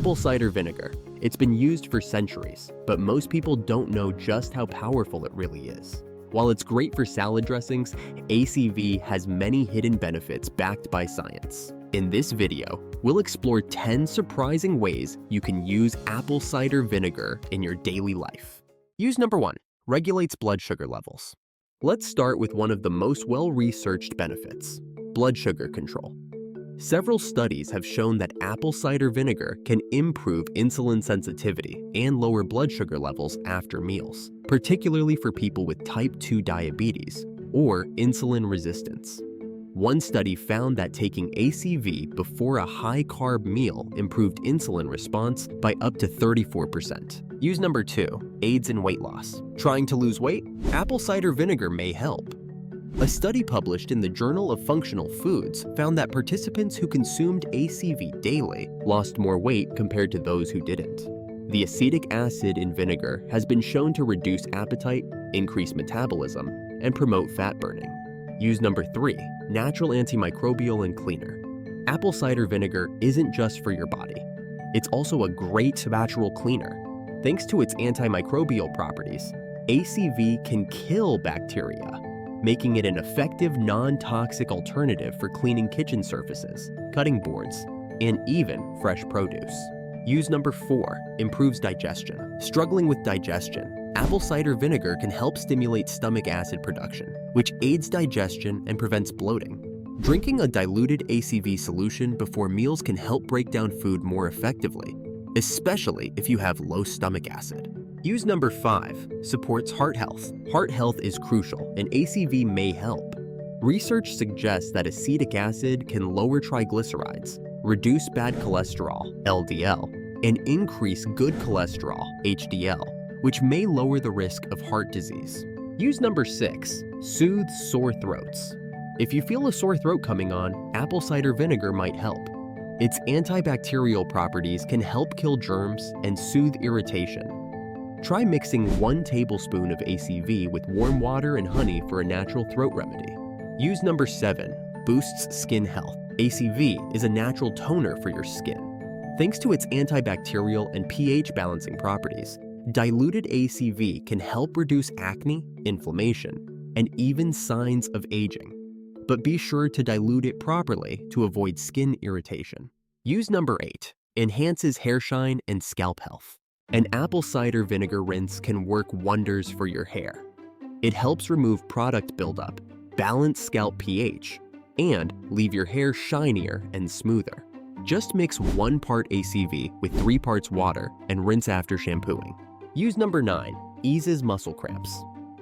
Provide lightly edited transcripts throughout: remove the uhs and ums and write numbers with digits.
Apple cider vinegar. It's been used for centuries, but most people don't know just how powerful it really is. While it's great for salad dressings, ACV has many hidden benefits backed by science. In this video, we'll explore 10 surprising ways you can use apple cider vinegar in your daily life. Use number 1. Regulates blood sugar levels. Let's start with one of the most well-researched benefits: blood sugar control. Several studies have shown that apple cider vinegar can improve insulin sensitivity and lower blood sugar levels after meals, particularly for people with type 2 diabetes or insulin resistance. One study found that taking ACV before a high-carb meal improved insulin response by up to 34%. Use number 2. Aids in weight loss. Trying to lose weight? Apple cider vinegar may help. A study published in the Journal of Functional Foods found that participants who consumed ACV daily lost more weight compared to those who didn't. The acetic acid in vinegar has been shown to reduce appetite, increase metabolism, and promote fat burning. Use number 3. Natural antimicrobial and cleaner. Apple cider vinegar isn't just for your body. It's also a great natural cleaner. Thanks to its antimicrobial properties, ACV can kill bacteria, making it an effective non-toxic alternative for cleaning kitchen surfaces, cutting boards, and even fresh produce. Use number 4. Improves digestion. Struggling with digestion? Apple cider vinegar can help stimulate stomach acid production, which aids digestion and prevents bloating. Drinking a diluted ACV solution before meals can help break down food more effectively, especially if you have low stomach acid. Use number 5. Supports heart health. Heart health is crucial, and ACV may help. Research suggests that acetic acid can lower triglycerides, reduce bad cholesterol, LDL, and increase good cholesterol, HDL, which may lower the risk of heart disease. Use number 6. Soothes sore throats. If you feel a sore throat coming on, apple cider vinegar might help. Its antibacterial properties can help kill germs and soothe irritation. Try mixing 1 tablespoon of ACV with warm water and honey for a natural throat remedy. Use number 7. Boosts skin health. ACV is a natural toner for your skin. Thanks to its antibacterial and pH balancing properties, diluted ACV can help reduce acne, inflammation, and even signs of aging. But be sure to dilute it properly to avoid skin irritation. Use number 8. Enhances hair shine and scalp health. An apple cider vinegar rinse can work wonders for your hair. It helps remove product buildup, balance scalp pH, and leave your hair shinier and smoother. Just mix 1 part ACV with 3 parts water and rinse after shampooing. Use number 9. Eases muscle cramps.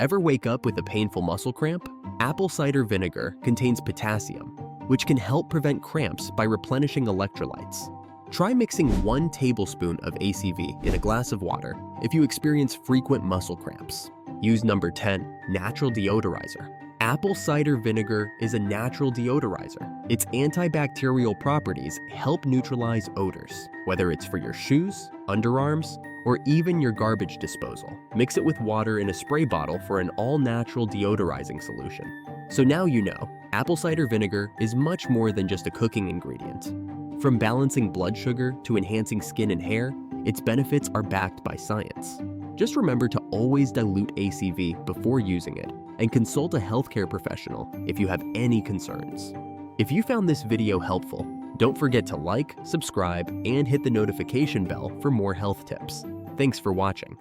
Ever wake up with a painful muscle cramp? Apple cider vinegar contains potassium, which can help prevent cramps by replenishing electrolytes. Try mixing 1 tablespoon of ACV in a glass of water if you experience frequent muscle cramps. Use number 10. Natural deodorizer. Apple cider vinegar is a natural deodorizer. Its antibacterial properties help neutralize odors, whether it's for your shoes, underarms, or even your garbage disposal. Mix it with water in a spray bottle for an all-natural deodorizing solution. So now you know, apple cider vinegar is much more than just a cooking ingredient. From balancing blood sugar to enhancing skin and hair, its benefits are backed by science. Just remember to always dilute ACV before using it and consult a healthcare professional if you have any concerns. If you found this video helpful, don't forget to like, subscribe, and hit the notification bell for more health tips. Thanks for watching.